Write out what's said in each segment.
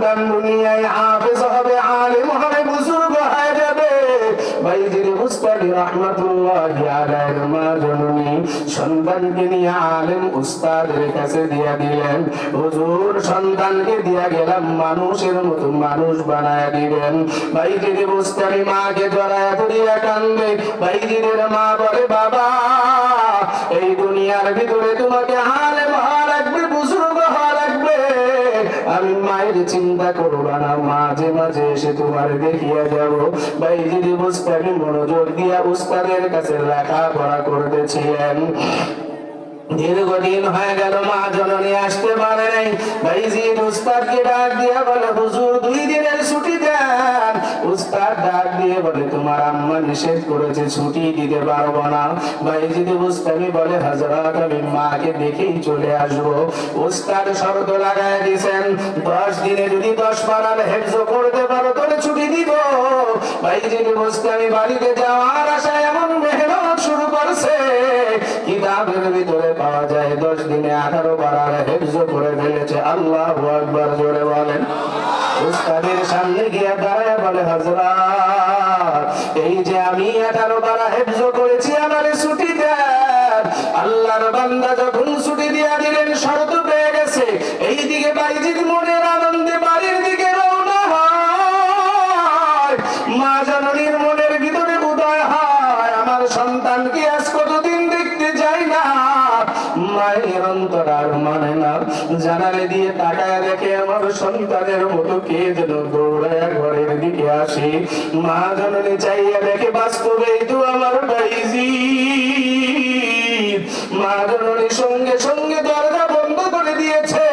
সন্তান দুনিয়ায় হাফেজ হবে, আলেম হবে, বুজুর্গ হয়ে যাবে। বাইজির বুস্তানি রাহমাতুল্লাহি আলাইহির মা জননী সন্তানকে নিয়ে আলেম উস্তাদের কাছে দিয়া দিলেন, হুজুর সন্তানকে দিয়া গেলাম, মানুষের মতো মানুষ বানায় দিবেন। বাইজির বুস্তানি মাকে জড়ায় ধরিয়া কান্দে। বাইজির মা বলে, বাবা এই দুনিয়ার ভিতরে তোমাকে আলেম হওয়া লাগবে, বুজুর্গ হওয়া লাগবে। আমি মায়ের চিন্তা করবা না, মাঝে মাঝে এসে তোমার দেখিয়া যাব। বাইজির বুস্তানি মনোযোগ দিয়া উস্তাদের কাছে লেখাপড়া করতেছিলেন। দীর্ঘদিন হয়ে গেল, মা জননী আসতে পারে নাই। বাইজির উস্তাদকে ডাক দিয়া বলে, হুজুর 2 দিনের ছুটি দেন। উস্তাদ ডাক দিয়ে বলে, তোমার আম্মা নিষেধ করেছে, ছুটি দিতে পারবো না। বাইজির বুস্তানি বলে, হযরত আমি মাকে দেখেই চলে আসবো। উস্তাদ শর্ত লাগায় দিয়েছেন, 10 দিনে যদি 10 পারার হেফজ করতে পারো তাহলে ছুটি দিব। বাইজির বুস্তানি বাড়িতে যাওয়ার আশায় এমন মেহনত শুরু করছে, কিতাবের ভিতরে পাওয়া যায় 10 দিনে 18 পারার হেফজ করে ফেলেছে। আল্লাহু আকবার, জোরে বলেন। উস্তাদের সামনে গিয়ে দাঁড়ায় বলে, হযরত এই যে আমি 18 পারা হেফজ করেছি, আমারে ছুটি দেন। আল্লাহর বান্দা যখন ছুটি দিয়া দিলেন, শর্ত পেয়ে গেছে। এইদিকে বাইজির মনের আনন্দে বাড়ির দিকে রওনা হয়। মা জননীর মনের ভিতরে উদয় হয়, আমার সন্তানকে আজ কতদিন দেখতে যাই না। মায়ের অন্তর আর মানে না, জানালে দিয়ে তাকায় দেখে আমার সন্তানের মতো কে যেন দৌড়ায় ঘরের দিকে আসে। মা জননী চাইয়া দেখে বাস্তবেই তো আমার বাইজি। মা জননী সঙ্গে সঙ্গে দরজা বন্ধ করে দিয়েছে।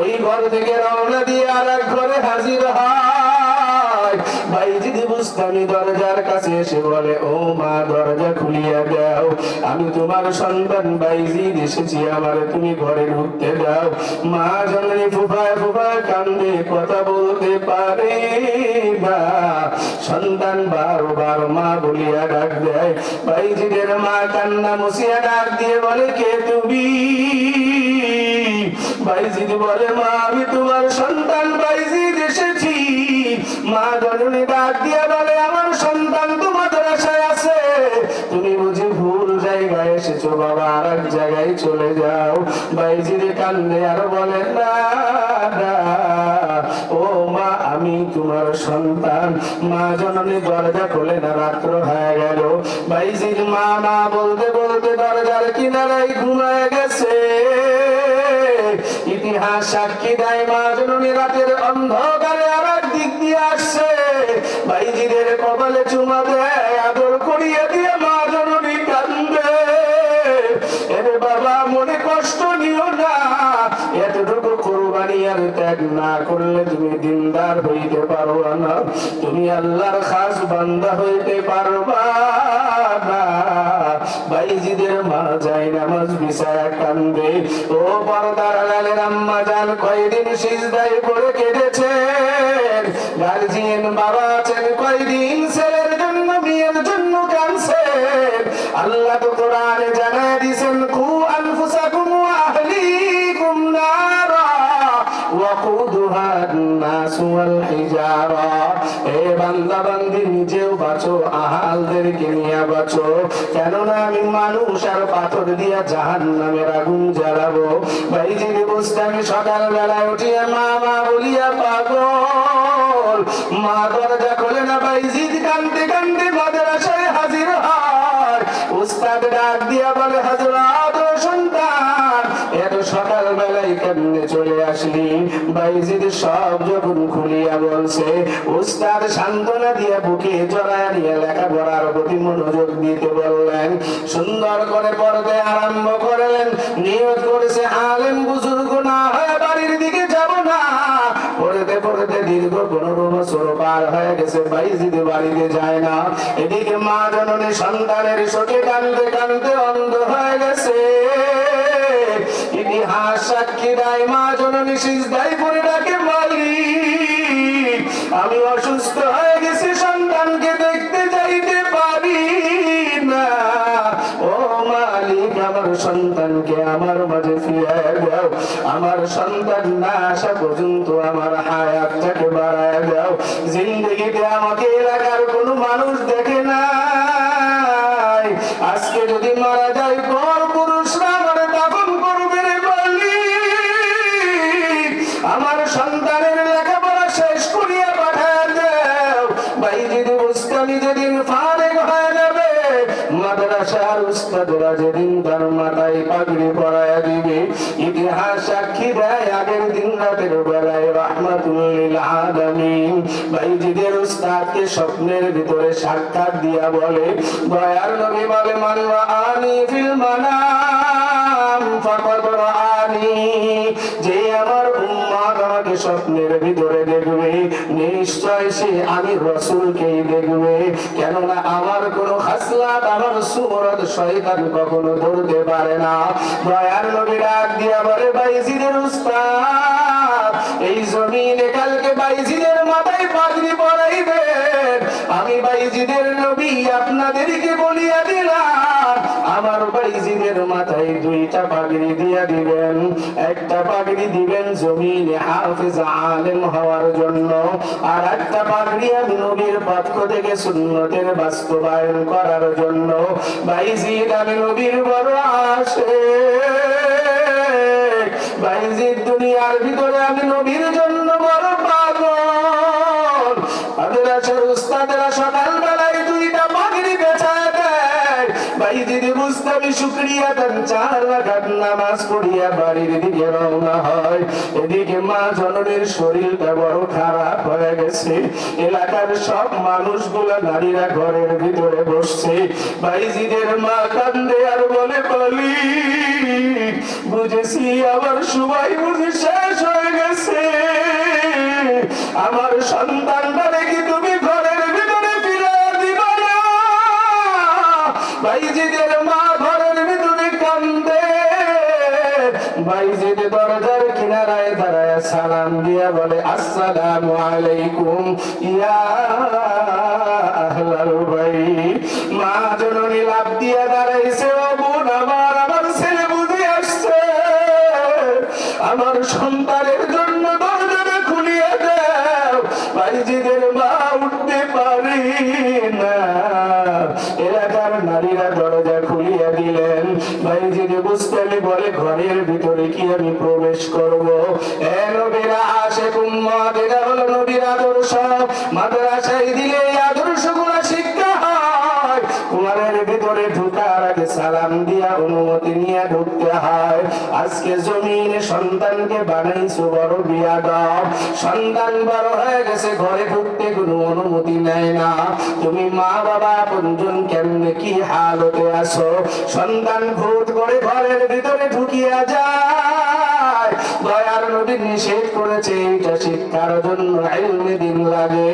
ওই ঘর থেকে রওনা দিয়ে আর এক ঘরে হাজির হয়। বাইজি বুস্তানি দরজার কাছে এসে বলে, ও মা দরজা খুলিয়া দাও, আমি তোমার সন্তান বাইজি এসেছি, আমারে তুমি ঘরে ঢুকতে দাও। মা জননী ফুফায় ফুফায় কান্দে, কথা বলতে পারে না। সন্তান বারবার মা বলিয়া ডাক দেয়। বাইজিদের মা কান্না মুছিয়া ডাক দিয়ে বলে, কে তুমি? বাইজিদ বলে, মা আমি তোমার সন্তান বাইজিদ এসেছি। মা জননী ডাক দিয়া বলে, আমার সন্তান তো মাদ্রাসায় আছে, তুমি বুঝি ভুল জায়গায় এসেছো, বাবা আর এক জায়গায় চলে যাও। বাইজিদ কান্দে আর বলে, না না ও মা আমি তোমার সন্তান। মা জননী দরজা খোলে না, রাত্র হয়ে গেল। বাইজিদ মা না বলতে বলতে দরজার কিনারায় ঘুমায় গেছে। ইতিহাস সাক্ষী দেয়, মা জননী রাতের অন্ধকারে আবার দিক দিয়ে আসছে। বাইজিদের কপালে চুমা দেয়, আদর করিয়া দিয়ে মা জননী কান্দে। এরে বাবা মনে কষ্ট নিও না, এতটুকু কুরবানি আর ত্যাগ না করলে তুমি দিনদার হইতে পারবা না, তুমি আল্লাহর খাস বান্দা হইতে পারবা না। বাইজিদের মা যায় নামাজ বিছায়া কান্দে। ও পর্দার আড়ালের আম্মা জান কয়দিন সিজদায় পড়ে কেঁদেছেন। গার্জিয়ান বাবা আছেন, কয়দিন ছেলের জন্য মেয়ের জন্য কাঁদছেন। আল্লাহ তো কোরআনে জানায় দিয়েছেন, কু আনফুসাকুম ওয়া আহলিকুম নারা ওয়াকুদুহা আন-নাস ওয়াল হিজারা। হে বান্দা বান্দি নিজেও বাঁচো, আহালদেরকে নিয়ে বাঁচো, কেননা আমি মানুষ আর পাথর দিয়া জাহান্নামের আগুন জ্বালাবো। বাইজির বুস্তানি সকাল বেলায় উঠিয়া মা মা বলিয়া পাগল। মা দরজা খোলে না, বাইজিদ কান্দতে কান্দতে মাদ্রাসায় হাজির হয়। উস্তাদ ডাক দিয়া বলে, হযরত সন্তান এত সকাল বেলায় কেমনে চলে আসলি? বাইজিদ সব যখন খুলিয়া বলছে, উস্তাদ সান্ত্বনা দিয়া বুকে জড়ায় নিয়ে লেখাপড়ার প্রতি মনোযোগ দিতে বললেন। সুন্দর করে পড়তে আরম্ভ করলেন। নিয়ত করেছে, আলেম বুজুর্গ না হয়ে বাড়ির দিকে যাব না। পড়তে পড়তে দীর্ঘ 15 বছর পার হয়ে গেছে, বাইজিদ বাড়িতে যায় না। এদিকে মা জননী সন্তানের শোকে কান্দতে কান্দতে অন্ধ হয়ে গেছে। ইতিহাস সাক্ষী দেয়, মা জননী সিজদায় পড়ে ডাকে, মালিক আমি অসুস্থ হয়ে গেছি, সন্তানকে দেখতে যাইতে পারি না। ও মা মালিক আমার সন্তানকে আমার মাঝে ফিরিয়ে দাও, আমার সন্তান না আসা পর্যন্ত আমার হায়াতটাকে বাড়ায় দাও। জিন্দেগিতে আমাকে এলাকার কোনো মানুষ দেখে না, আজকে যদি মারা যায় পর পুরুষরা আমার দাফন করবে রে বলি, আমার সন্তানের লেখাপড়া শেষ করিয়া পাঠায় দাও। বাইজিদ বুস্তামি যেদিন ফারেক হয়ে যাবে, মাদ্রাসার উস্তাদরা যেদিন তার মাথায় পাগড়ি পরায়া দিবে, ইতিহাস সাক্ষী দেয় আগের দিন রাতের বেলায় রাহমাতুল লিল আলামিন বাইজিদের উস্তাদকে স্বপ্নের ভিতরে সাক্ষাৎ দিয়া বলে, দয়ার নবী বলে, মান রাআনি ফিল মানাম ফাকাদ রাআনি, যে আমার উম্মত আমাকে স্বপ্নের ভিতরে দেখবে নিশ্চয় সে আমি রাসূলকেই দেখবে, কেননা আমার কোনো খাসলাত আমার সুরত শয়তান কখনো ধরতে পারে না। দয়ার নবী ডাক দিয়া বলে, বাইজিদের উস্তাদ এই জমিনে কালকে বাইজিদের মাথায় পাগড়ি পরাইবেন, আমি বাইজিদের নবী আপনাদেরকে বলিয়া দিলাম, আমার বাইজিদের মাথায় দুইটা পাগড়ি দিয়া দিবেন, একটা পাগড়ি দিবেন জমিনে হাফেজ আলেম হওয়ার জন্য, আর একটা পাগড়ি আমি নবীর পক্ষ থেকে সুন্নতের বাস্তবায়ন করার জন্য। বাইজিদ আমি নবীর বড় আশিক, বাইজিদ দুনিয়ার ভিতরে আমি নবীর জন্য বড় পাগল। মাদ্রাসার উস্তাদেরা সকাল বেলায় দুইটা পাগড়ি বেচায় দেয়, বাইজিদ বুস্তামি শুকরিয়া দেন, 4 রাকাত নামাজ পড়িয়া বাড়ির দিকে রওনা হয়। এদিকে মা জননীর শরীরটা বড় খারাপ হয়ে গেছে, এলাকার সব মানুষগুলো নারীরা ঘরের ভিতরে বসছে। বাইজিদের মা কান্দে আর বলে, বলি বুঝেছি আমার সময় বুঝি শেষ হয়ে গেছে, আমার সন্তানটা দেখি তুমি ঘরের ভিতরে ফিরে দিবা না। বাইজিদের মা ঘরের ভিতরে কান্দে, বাইজিদ দরজার কিনারায় দাঁড়ায় সালাম দিয়া বলে, আসসালামু আলাইকুম ইয়া আহলাল বাইত। মা জননী লাফ দিয়া দাঁড়াইছে, ও বোন আমার, আমার ছেলে বুঝে আসছে, আমার সন্তানের জন্য দরজাটা খুলিয়া দাও। বাইজিদের মা উঠতে পারি না, এলাকার নারীরা দরজা খুলিয়া দিলেন। বাইজিদ বুস্তামি বলে, ঘরের ভিতরে কি আমি প্রবেশ করব? এ নবীর আশিক উম্মত, এটা হলো নবীর আদর্শ। মাদ্রাসায় দিলে এই আদর্শগুলো শিক্ষা হয়। ঘরের ভিতরে ঢোকার আগে সালাম দিয়া অনুমতি নিয়ে ঢুকতে হয়। আজকে জমিনে সন্তানকে বানাইছো বড় বিয়াদব, সন্তান বড় হয়ে গেছে, ঘরে ঢুকতে কোনো অনুমতি নেয় না। তুমি মা বাবা আপনজন কেমনে কি হালতে আছো? সন্তান ভূত করে ঘরের ভিতরে ঢুকিয়া যায়। দয়ার নবী নিষেধ করেছে, এটা শিক্ষার জন্য ইলমে দিন লাগে।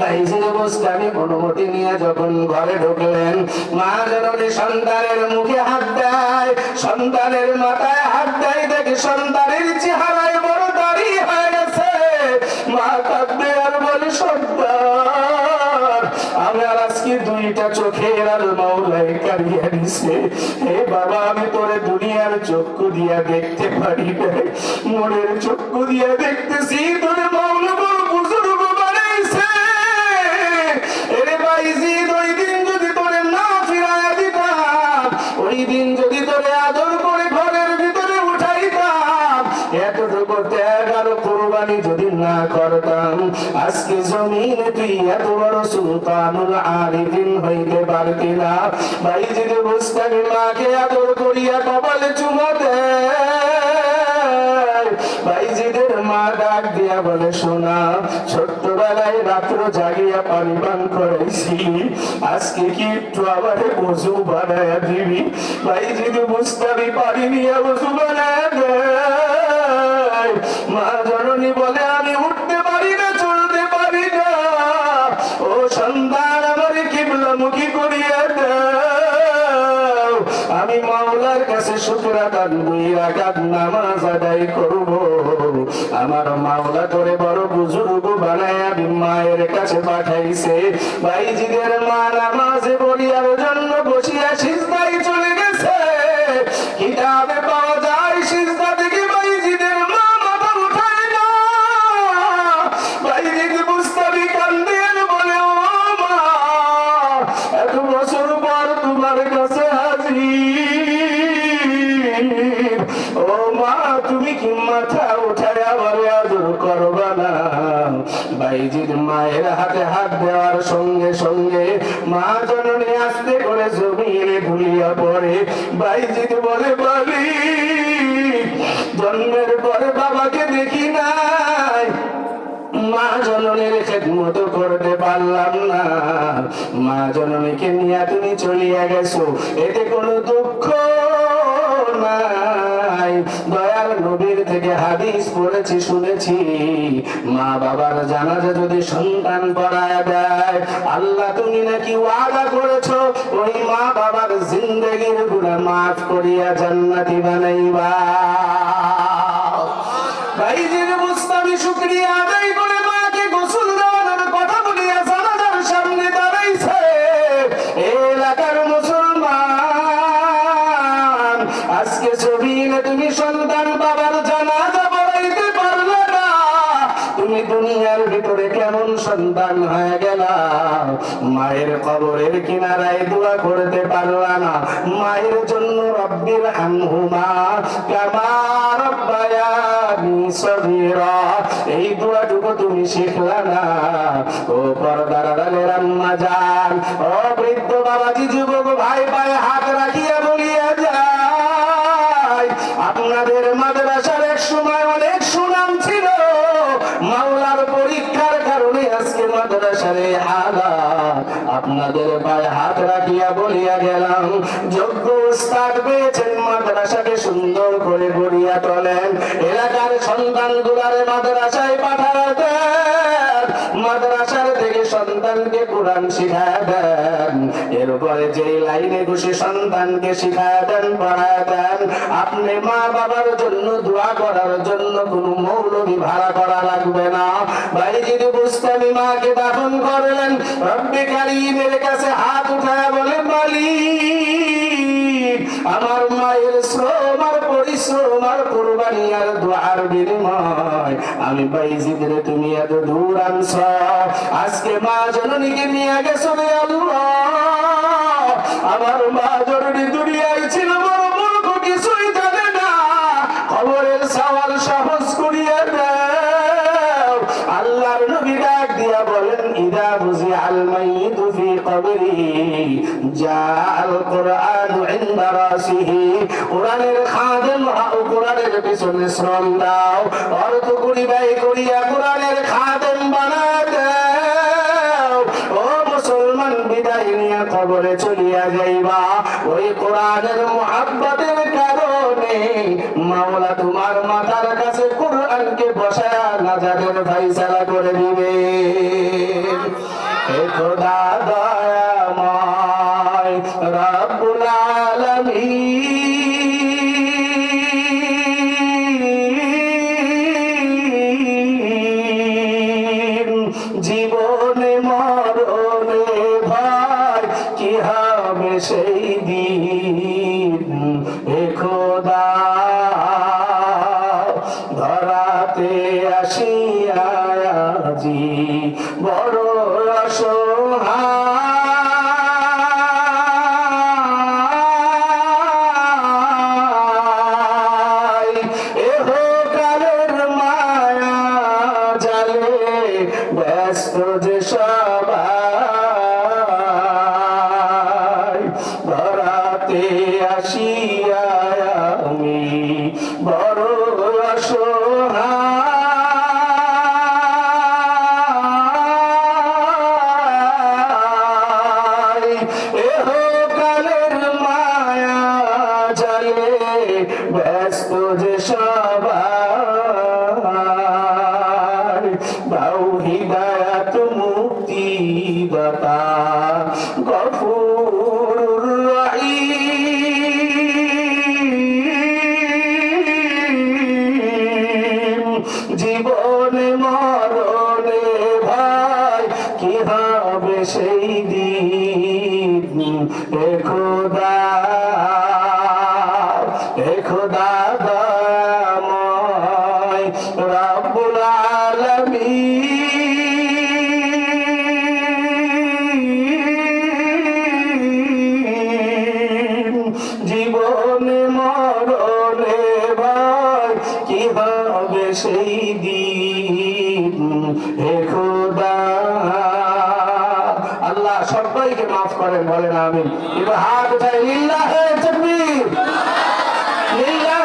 বাইজিদ বুস্তামি অনুমতি নিয়ে যখন ঘরে ঢুকলেন, মা জননী সন্তানের মুখে হাত দেয়, সন্তানের মাথায় হাত দেয়, দেখে সন্তানের চেহারায় বড় দাড়ি হয়ে গেছে। মা কাঁদবে আর বলে, সন্তান আমার আজকে দুইটা চোখের আর মাওলাই কারিয়ে দিছে। হে বাবা, আমি তোরে দুনিয়ার চক্ষু দিয়া দেখতে পারি নাই, মনের চক্ষু দিয়া দেখতেছি তোরে মাওলা বড় বুজুর্গ বানাইছে। এরে বাইজিদ, ওই দিন যদি তোরে না ফিরাইয়া দিতাম, ওই দিন যদি তোরে আদর করে ঘরের ভিতরে উঠাইতাম, এতটুকু ত্যাগ আর কুরবানি যদি না করতাম, আজকে জমিনে তুই এত বড় সুলতানুল আরিফিন হইতে পারতি না। বাইজিদ বুস্তামি মাকে আদর করিয়া কপালে চুমা দেয়। বাইজিদের মা ডাক দিয়া বলে, শোনা, ছোট্টবেলায় রাত্র জাগিয়া পানি পান করাইছি, আজকে কি একটু আমারে ওযু বানায়া দিবি? বাইজিদ বুস্তামি পানি নিয়ে ওযু বানায়া দেয়। মা জননী বলে, আমি উঠতে পারি না, চলতে পারি না, ও সন্তান আমার কিবলামুখী করিয়া দাও, আমি মাওলার কাছে শুকর আদান 2 রাকাত নামাজ আদায় করব। আমার মাওলা করে বড় বুজুর্গ বানায়া মায়ের কাছে পাঠাইছে। বাইজিদের মা নামাজে বলিয়ার জন্য বসিয়া সিজদায় চলে কিতাবে পাওয়া যায় সিজদা থেকে বাইজিদের মা মাথা উঠায় না। বাইজিদ বুস্তামি কান্দেন বলে, ও মা, এত বছর পর তোমার কাছে হাজির, ও মা তুমি কি মাথা উঠায় আবার আদর করবা না? বাইজির মায়ের হাতে হাত দেওয়ার সঙ্গে সঙ্গে মা জননী আস্তে করে জমিনে ধুলিয়া পড়ে। বাইজিদ বলে, বলি জন্মের পরে বাবাকে দেখি নাই, মা জননীর খেদমত করতে পারলাম না, মা জননীকে নিয়ে তুমি চলিয়া গেছো, এতে কোনো দুঃখ নাই। দয়াল নবীর থেকে হাদিস পড়েছি, শুনেছি, মা বাবার জানাজা যদি সন্তান পড়ায় দেয়, আল্লাহ তুমি নাকি ওয়াদা করেছো ওই মা বাবার জিন্দেগির গুনাহ মাফ করিয়া জান্নাতি বানাইবা। বাইজির মুস্তামি শুকরিয়া আদায় করে মাকে গোসল দেওয়ানোর কথা বলিয়া জানাজার সামনে দাঁড়াইছে। এলাকার মুসলমান, আজকে জমিনে তুমি সন্তান বাবার জানাজা পড়াইতে পারলে না, তুমি দুনিয়ার ভিতরে কেমন সন্তান হয়ে গেলা? মায়ের কবরের কিনারায় দোয়া করতে পারলা না, মায়ের জন্য রব্বির হামহুমা কামা রাব্বায়ানি সগীরা, এই দোয়াটুকু তুমি শিখলা না? ও পর্দার আড়ালের আম্মা জান, ও বৃদ্ধ বাবাজি, যুবক ভাই পায়ে হাত রাখিয়া বলিয়া যায়, আপনাদের মাদ্রাসার এক সময় অনেক সুনাম ছিল, মাওলার পরীক্ষার কারণে আজকে মাদ্রাসার এই হালাত। আপনাদের পায়ে হাত রাখিয়া বলিয়া গেলাম, যোগ্য উস্তাদ পেয়েছেন, মাদ্রাসাকে সুন্দর করে গড়িয়া তোলেন, এলাকার সন্তান গুলারে মাদ্রাসায় পাঠায় দেন, মাদ্রাসার থেকে সন্তানকে কোরআন শিখায় দেন, এরপরে যে লাইনে ঘুষে সন্তানকে শিখায় দেন, পড়ায় দেন। আপনি মা বাবার জন্য দোয়া করার জন্য কোনো মৌলবি ভাড়া করা লাগবে না। বাইজিদ বুস্তামি মাকে দাফন করলেন, রব্বে কারীমের কাছে হাত উঠায় বলে, মালিক, আমার মায়ের শ্রম আর পরিশ্রম আর কুরবানি আর দোয়ার বিনিময় আমি বাইজিদের তুমি এত দূর আনছ, আজকে মা জননীকে নিয়ে গেছো রে আল্লাহ। আমার মা জননী দুনিয়ায় ছিল বড় মূর্খ, কিছুই জানে না, খবরের সওয়াল সহজ করিয়া দাও। আল্লাহর নবী ডাক দিয়া বলেন, ইদা বুজিআল মাইয়িতু ফি কবরি জাআল কুরআনু ইনদা রাসিহি, কুরআনের খাদেম হও, কুরআনের পিছনে শ্রম দাও, অর্থ করি ব্যয় করিয়া কুরআনের খাদেম বানায় দাও। ও মুসলমান, বিদায় নিয়া কবরে চলিয়া যাইবা, ওই কোরআনের মুহাব্বতের কারণে মাওলা তোমার মাথার কাছে কোরআনকে বসায়া নাজাতের ফয়সালা করে দিবে। হে খোদা দয়াময় রব্বুল আলামিন, জীবনে মরণে ভয় কি হবে সেই দিন, হে খোদা ধরাতে আসিয়া আজি বড় অসহায়, এহ কালের মায়া জালে ব্যস্ত যে সবাই, ধরাতে আসিয়া আমি বড় অসহায়, এহ কালের মায়া জালে ব্যস্ত যে সবাই, দাও হিদায়াত মুক্তি দাতা গফুরুর রহিম। হে খোদা দয়াময় রব্বুল আলামিন জীবনে মরণে ভাই কি হবে সেই দিন হে খোদা আল্লাহ সবাইকে মাফ করেন বলেন আমিন এবার হাত উঠাই লিল্লাহে তাকবীর লিল্লাহে